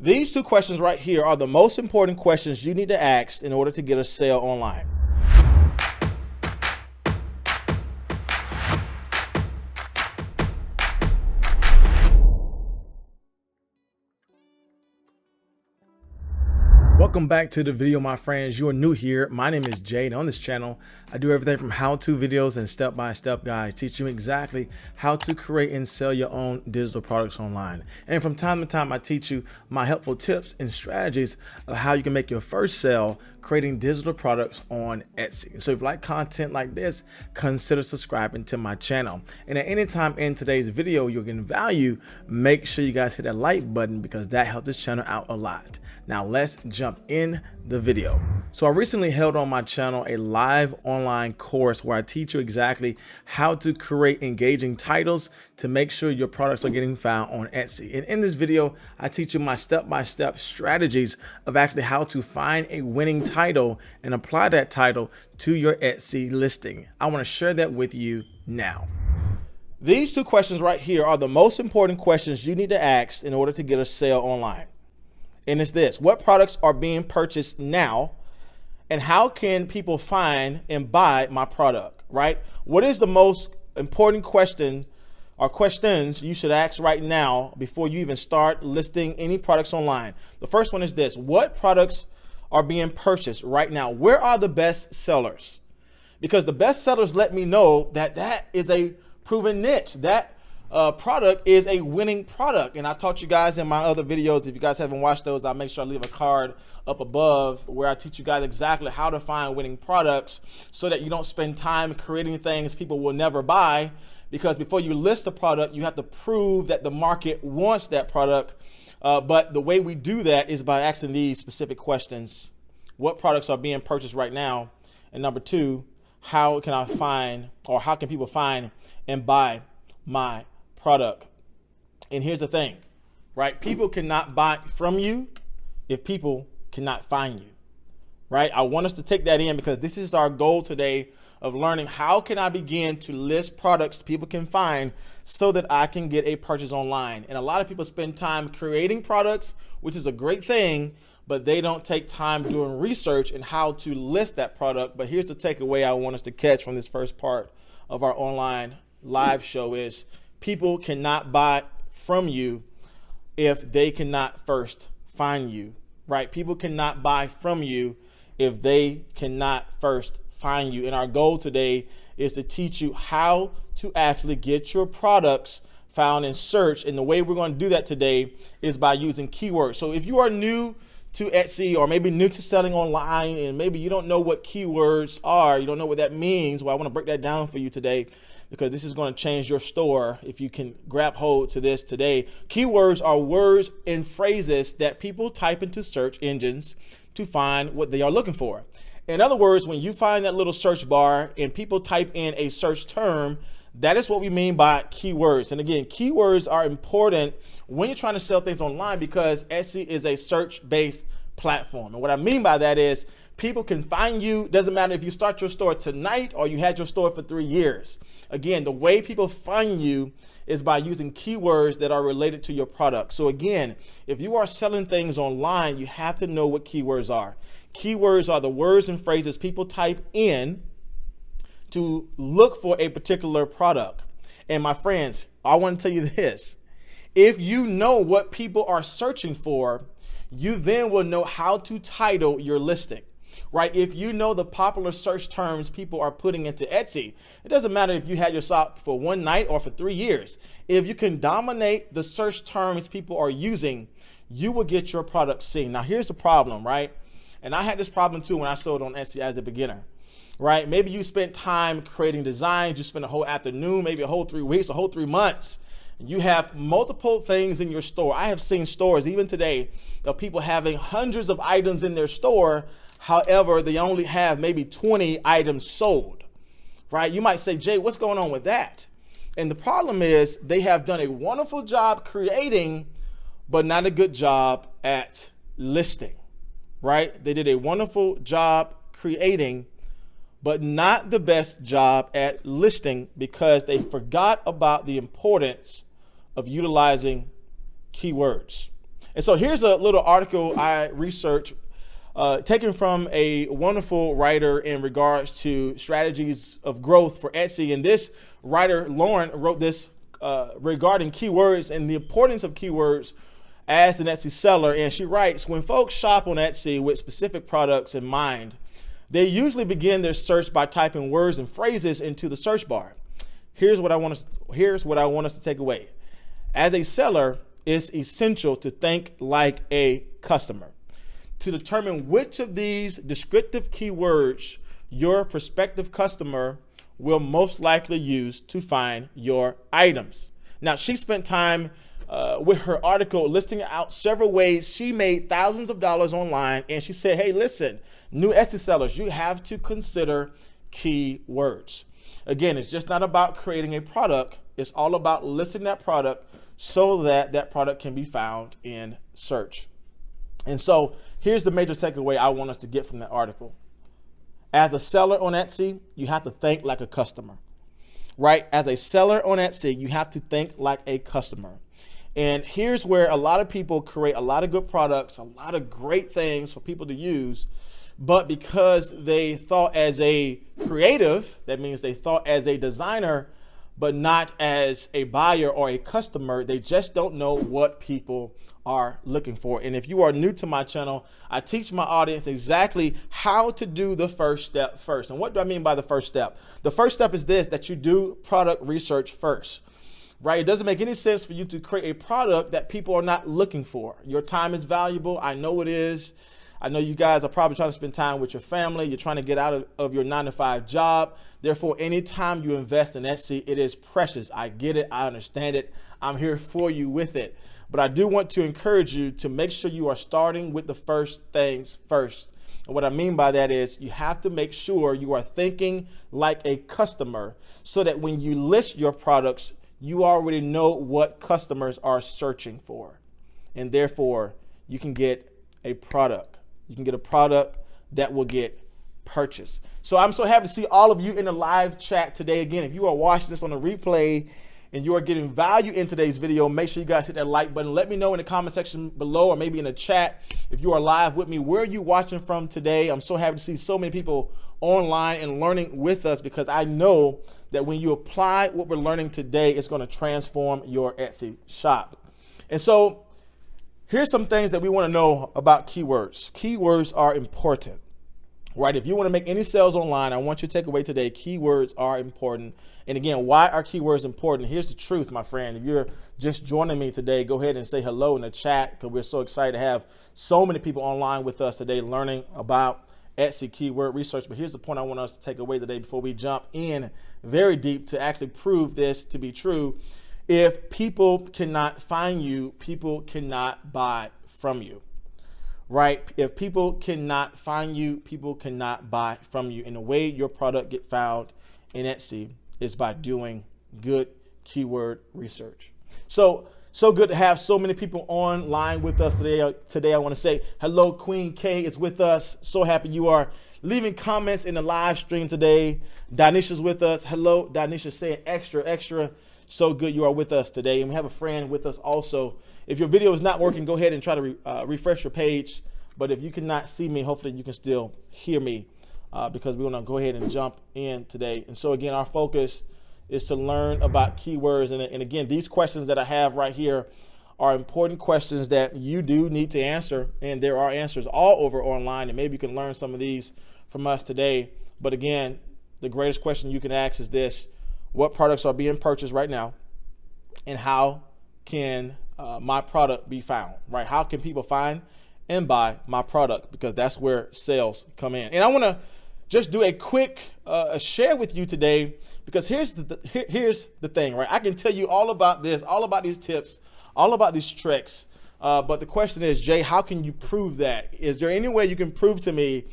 These two questions right here are the most important questions you need to ask in order to get a sale online. Welcome back to the video, my friends. You are new here. My name is Jay, and on this channel, I do everything from how-to videos and step-by-step guides, teaching you exactly how to create and sell your own digital products online. And from time to time, I teach you my helpful tips and strategies of how you can make your first sale creating digital products on Etsy. So if you like content like this, consider subscribing to my channel. And at any time in today's video, you're getting value, make sure you guys hit that like button because that helps this channel out a lot. Now let's jump in the video. So I recently held on my channel a live online course where I teach you exactly how to create engaging titles to make sure your products are getting found on Etsy. And in this video, I teach you my step-by-step strategies of actually how to find a winning title and apply that title to your Etsy listing. I want to share that with you now. These two questions right here are the most important questions you need to ask in order to get a sale online. And it's this: what products are being purchased now, and how can people find and buy my product, right? What is the most important question or questions you should ask right now before you even start listing any products online? The first one is this: what products are being purchased right now? Where are the best sellers? Because the best sellers let me know that that is a proven niche. That product is a winning product. And I taught you guys in my other videos. If you guys haven't watched those, I'll make sure I leave a card up above where I teach you guys exactly how to find winning products so that you don't spend time creating things people will never buy. Because before you list a product, you have to prove that the market wants that product. But the way we do that is by asking these specific questions: what products are being purchased right now? And number two, how can I find, or how can people find and buy my product? And here's the thing, right? People cannot buy from you if people cannot find you, right? I want us to take that in because this is our goal today of learning how can I begin to list products people can find so that I can get a purchase online. And a lot of people spend time creating products, which is a great thing, but they don't take time doing research and how to list that product. But here's the takeaway I want us to catch from this first part of our online live show is: people cannot buy from you if they cannot first find you, right? People cannot buy from you if they cannot first find you. And our goal today is to teach you how to actually get your products found in search. And the way we're going to do that today is by using keywords. So if you are new to Etsy, or maybe new to selling online, and maybe you don't know what keywords are, you don't know what that means, well, I want to break that down for you today, because this is going to change your store if you can grab hold to this today. Keywords are words and phrases that people type into search engines to find what they are looking for. In other words, when you find that little search bar and people type in a search term, that is what we mean by keywords. And again, keywords are important when you're trying to sell things online because Etsy is a search-based platform. And what I mean by that is people can find you. Doesn't matter if you start your store tonight or you had your store for 3 years. Again, the way people find you is by using keywords that are related to your product. So again, if you are selling things online, you have to know what keywords are. Keywords are the words and phrases people type in to look for a particular product. And my friends, I want to tell you this: if you know what people are searching for, you then will know how to title your listing, right? If you know the popular search terms people are putting into Etsy, it doesn't matter if you had your shop for one night or for 3 years. If you can dominate the search terms people are using, you will get your product seen. Now, here's the problem, right? And I had this problem too when I sold on Etsy as a beginner, right? Maybe you spent time creating designs, you spent a whole afternoon, maybe a whole 3 weeks, a whole 3 months. You have multiple things in your store. I have seen stores even today of people having hundreds of items in their store. However, they only have maybe 20 items sold, right? You might say, Jay, what's going on with that? And the problem is they have done a wonderful job creating, but not a good job at listing, right? They did a wonderful job creating, but not the best job at listing because they forgot about the importance of utilizing keywords. And so here's a little article I researched, taken from a wonderful writer in regards to strategies of growth for Etsy. And this writer, Lauren, wrote this regarding keywords and the importance of keywords as an Etsy seller. And she writes, when folks shop on Etsy with specific products in mind, they usually begin their search by typing words and phrases into the search bar. Here's what I want us to take away. As a seller, it's essential to think like a customer. To determine which of these descriptive keywords your prospective customer will most likely use to find your items. Now, she spent time with her article listing out several ways she made thousands of dollars online, and she said, hey, listen, new Etsy sellers, you have to consider keywords. Again, it's just not about creating a product. It's all about listing that product so that that product can be found in search. And so here's the major takeaway I want us to get from that article. As a seller on Etsy, you have to think like a customer, right? As a seller on Etsy, you have to think like a customer. And here's where a lot of people create a lot of good products, a lot of great things for people to use. But because they thought as a creative, that means they thought as a designer, but not as a buyer or a customer, they just don't know what people are looking for. And if you are new to my channel, I teach my audience exactly how to do the first step first. And what do I mean by the first step? The first step is this, that you do product research first, right? It doesn't make any sense for you to create a product that people are not looking for. Your time is valuable. I know it is. I know you guys are probably trying to spend time with your family. You're trying to get out of your 9-to-5 job. Therefore, anytime you invest in Etsy, it is precious. I get it. I understand it. I'm here for you with it. But I do want to encourage you to make sure you are starting with the first things first. And what I mean by that is you have to make sure you are thinking like a customer so that when you list your products, you already know what customers are searching for. And therefore, you can get a product. You can get a product that will get purchased. So I'm so happy to see all of you in the live chat today. Again, if you are watching this on a replay and you are getting value in today's video, make sure you guys hit that like button. Let me know in the comment section below or maybe in the chat if you are live with me, where are you watching from today? I'm so happy to see so many people online and learning with us, because I know that when you apply what we're learning today, it's going to transform your Etsy shop. And so here's some things that we want to know about keywords. Keywords are important, right? If you want to make any sales online, I want you to take away today, keywords are important. And again, why are keywords important? Here's the truth, my friend. If you're just joining me today, go ahead and say hello in the chat, because we're so excited to have so many people online with us today learning about Etsy keyword research. But here's the point I want us to take away today before we jump in very deep to actually prove this to be true. If people cannot find you, people cannot buy from you, right? If people cannot find you, people cannot buy from you. And the way your product get found in Etsy is by doing good keyword research. So good to have so many people online with us today. Today, I want to say hello, Queen K is with us. So happy you are leaving comments in the live stream today. Danisha's with us. Hello, Danisha saying extra, extra. So good you are with us today. And we have a friend with us also. If your video is not working, go ahead and try to refresh your page. But if you cannot see me, hopefully you can still hear me, because we're going to go ahead and jump in today. And so again, our focus is to learn about keywords. And again, these questions that I have right here are important questions that you do need to answer. And there are answers all over online. And maybe you can learn some of these from us today. But again, the greatest question you can ask is this: what products are being purchased right now, and how can my product be found, right? How can people find and buy my product? Because that's where sales come in. And I want to just do a quick share with you today, because here's the thing, right? I can tell you all about this, all about these tips, all about these tricks. But the question is, Jay, how can you prove that? Is there any way you can prove to me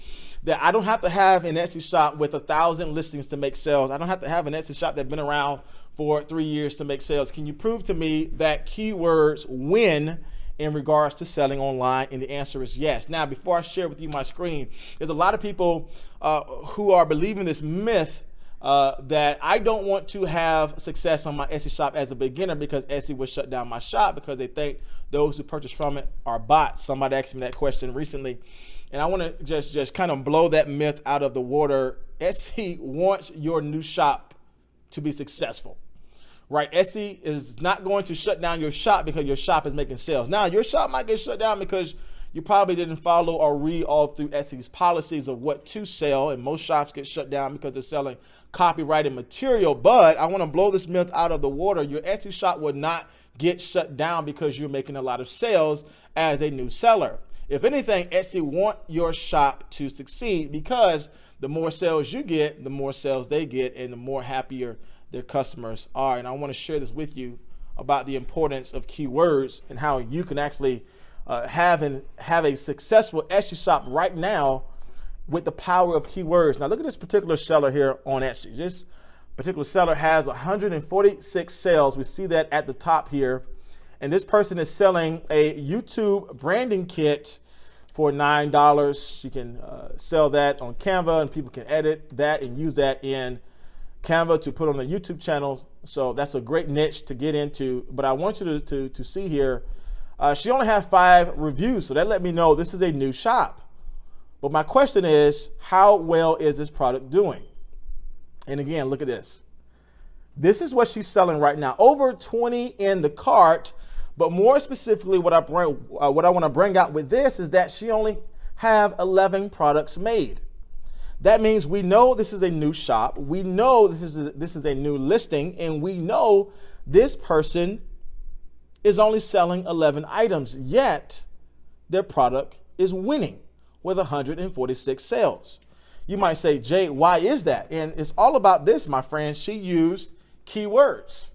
that I don't have to have an Etsy shop with 1,000 listings to make sales? I don't have to have an Etsy shop that's been around for 3 years to make sales. Can you prove to me that keywords win in regards to selling online? And the answer is yes. Now, before I share with you my screen, there's a lot of people who are believing this myth that I don't want to have success on my Etsy shop as a beginner because Etsy will shut down my shop because they think those who purchase from it are bots. Somebody asked me that question recently, and I want to just kind of blow that myth out of the water. Etsy wants your new shop to be successful, right? Etsy is not going to shut down your shop because your shop is making sales. Now, your shop might get shut down because you probably didn't follow or read all through Etsy's policies of what to sell, and most shops get shut down because they're selling copyrighted material. But I want to blow this myth out of the water. Your Etsy shop will not get shut down because you're making a lot of sales as a new seller. If anything, Etsy want your shop to succeed because the more sales you get, the more sales they get, and the more happier their customers are. And I want to share this with you about the importance of keywords and how you can actually have a successful Etsy shop right now with the power of keywords. Now look at this particular seller here on Etsy. This particular seller has 146 sales. We see that at the top here. And this person is selling a YouTube branding kit for $9. You can sell that on Canva, and people can edit that and use that in Canva to put on a YouTube channel. So that's a great niche to get into. But I want you to see here, she only had 5 reviews. So that let me know this is a new shop. But my question is, how well is this product doing? And again, look at this. This is what she's selling right now. Over 20 in the cart. But more specifically, what I want to bring out with this is that she only have 11 products made. That means we know this is a new shop. We know this is a new listing, and we know this person is only selling 11 items, yet their product is winning with 146 sales. You might say, Jay, why is that? And it's all about this, my friend. She used keywords,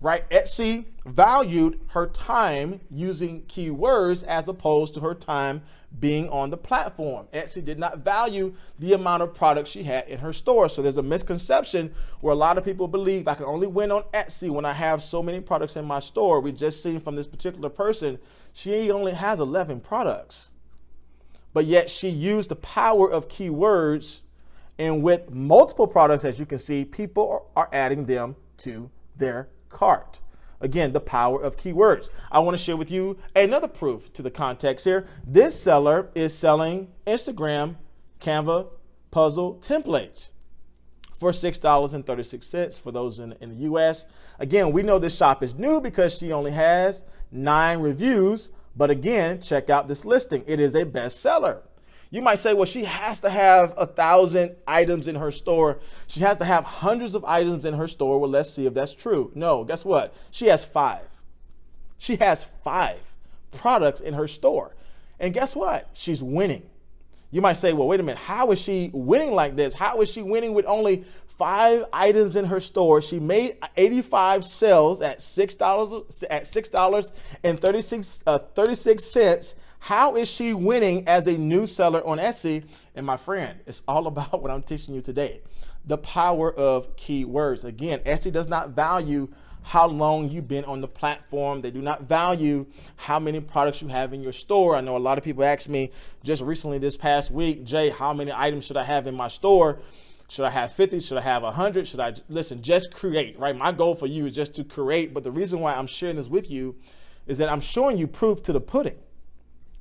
right? Etsy valued her time using keywords as opposed to her time being on the platform. Etsy did not value the amount of products she had in her store. So there's a misconception where a lot of people believe I can only win on Etsy when I have so many products in my store. We just seen from this particular person, she only has 11 products. But yet she used the power of keywords, and with multiple products, as you can see, people are adding them to their cart. Again, the power of keywords. I want to share with you another proof to the context here. This seller is selling Instagram Canva puzzle templates for $6.36 for those in the US. Again, we know this shop is new because she only has 9 reviews. But again, check out this listing. It is a bestseller. You might say, well, she has to have 1,000 items in her store. She has to have hundreds of items in her store. Well, let's see if that's true. No, guess what? She has 5. She has 5 products in her store. And guess what? She's winning. You might say, well, wait a minute. How is she winning like this? How is she winning with only 5 items in her store? She made 85 sales at $6.36. How is she winning as a new seller on Etsy? And my friend, it's all about what I'm teaching you today. The power of keywords. Again, Etsy does not value how long you've been on the platform. They do not value how many products you have in your store. I know a lot of people asked me just recently this past week, Jay, how many items should I have in my store? Should I have 50? Should I have 100? Should I listen? Just create, right? My goal for you is just to create. But the reason why I'm sharing this with you is that I'm showing you proof to the pudding,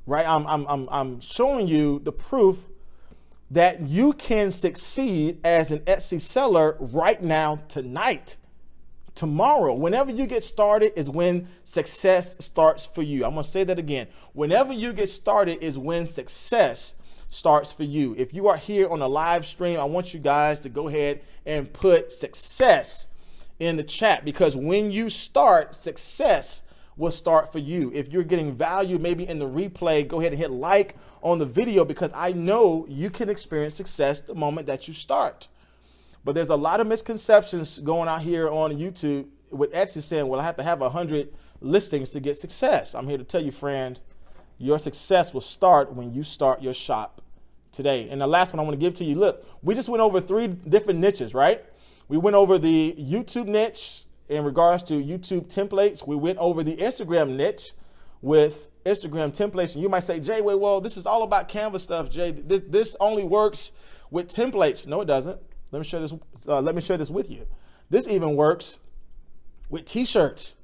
right? I'm showing you the proof that you can succeed as an Etsy seller right now, tonight, tomorrow. Whenever you get started is when success starts for you. I'm going to say that again. Whenever you get started is when success starts for you. If you are here on a live stream, I want you guys to go ahead and put success in the chat, because when you start, success will start for you. If you're getting value maybe in the replay, go ahead and hit like on the video, because I know you can experience success the moment that you start. But there's a lot of misconceptions going out here on YouTube with Etsy saying, well, I have to have 100 listings to get success. I'm here to tell you, friend, your success will start when you start your shop today. And the last one I want to give to you, look, we just went over 3 different niches, right? We went over the YouTube niche in regards to YouTube templates. We went over the Instagram niche with Instagram templates. And you might say, Jay, wait, well, this is all about Canva stuff, Jay. This only works with templates. No, it doesn't. Let me share this with you. This even works with t-shirts.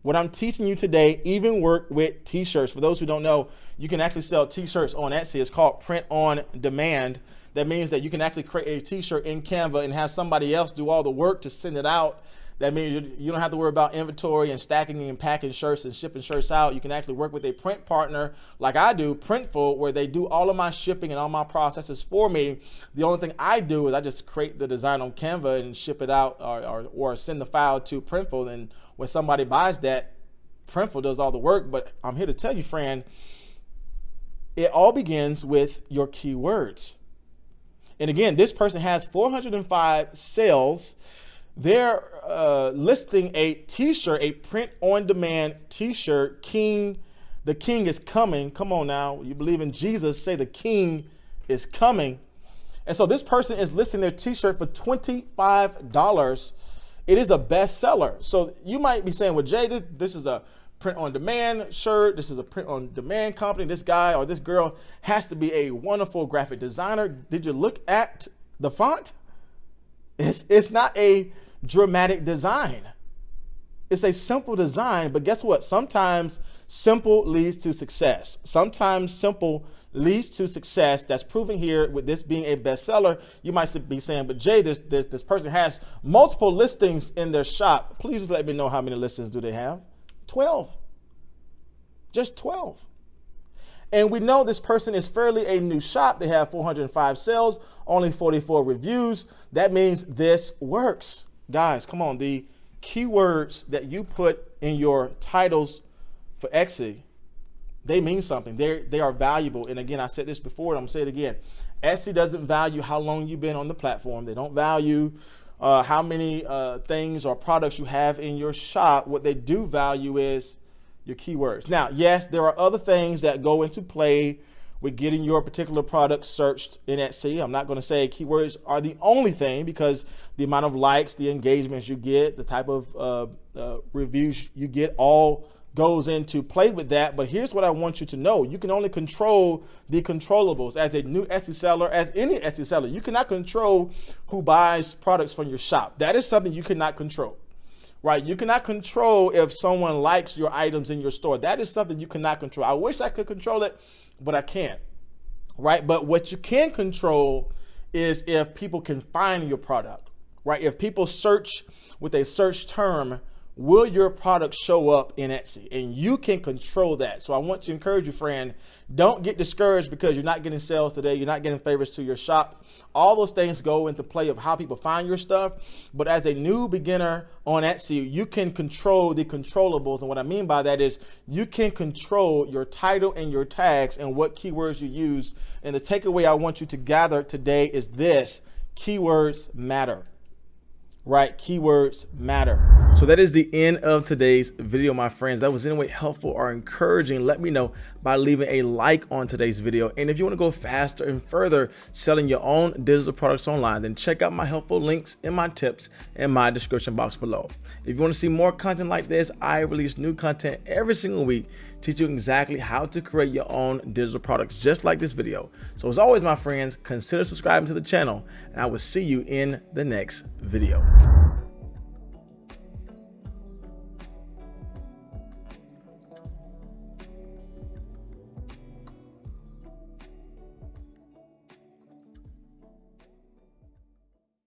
What I'm teaching you today even work with t-shirts. For those who don't know, you can actually sell t-shirts on Etsy. It's called print on demand. That means that you can actually create a t-shirt in Canva and have somebody else do all the work to send it out. That means you don't have to worry about inventory and stacking and packing shirts and shipping shirts out. You can actually work with a print partner like I do, Printful, where they do all of my shipping and all my processes for me. The only thing I do is I just create the design on Canva and ship it out or send the file to Printful. And when somebody buys that, Printful does all the work. But I'm here to tell you, friend, it all begins with your keywords. And again, this person has 405 sales. They're listing a t-shirt, a print-on-demand t-shirt. The King is coming. Come on now. You believe in Jesus, say the King is coming. And so this person is listing their t-shirt for $25. It is a bestseller. So you might be saying, well, Jay, this is a print-on-demand shirt. This is a print-on-demand company. This guy or this girl has to be a wonderful graphic designer. Did you look at the font? It's not a dramatic design. It's a simple design, but guess what? Sometimes simple leads to success. Sometimes simple leads to success. That's proven here with this being a bestseller. You might be saying, but Jay, this person has multiple listings in their shop. Please let me know how many listings do they have? 12. Just 12. And we know this person is fairly a new shop. They have 405 sales, only 44 reviews. That means this works. Guys, come on. The keywords that you put in your titles for Etsy, they mean something. They are valuable. And again, I said this before, and I'm going to say it again. Etsy doesn't value how long you've been on the platform. They don't value how many things or products you have in your shop. What they do value is your keywords. Now, yes, there are other things that go into play with getting your particular product searched in Etsy. I'm not going to say keywords are the only thing, because the amount of likes, the engagements you get, the type of reviews you get all goes into play with that. But here's what I want you to know. You can only control the controllables. As a new Etsy seller, as any Etsy seller, you cannot control who buys products from your shop. That is something you cannot control. Right? You cannot control if someone likes your items in your store. That is something you cannot control. I wish I could control it, but I can't. Right? But what you can control is if people can find your product. Right? If people search with a search term, will your product show up in Etsy? And you can control that. So I want to encourage you, friend, don't get discouraged because you're not getting sales today. You're not getting favors to your shop. All those things go into play of how people find your stuff. But as a new beginner on Etsy, you can control the controllables. And what I mean by that is you can control your title and your tags and what keywords you use. And the takeaway I want you to gather today is this: keywords matter. Right? Keywords matter. So that is the end of today's video, my friends. That was in any way helpful or encouraging, let me know by leaving a like on today's video. And if you want to go faster and further selling your own digital products online, then check out my helpful links and my tips in my description box below. If you want to see more content like this, I release new content every single week, teaching you exactly how to create your own digital products, just like this video. So as always, my friends, consider subscribing to the channel, and I will see you in the next video.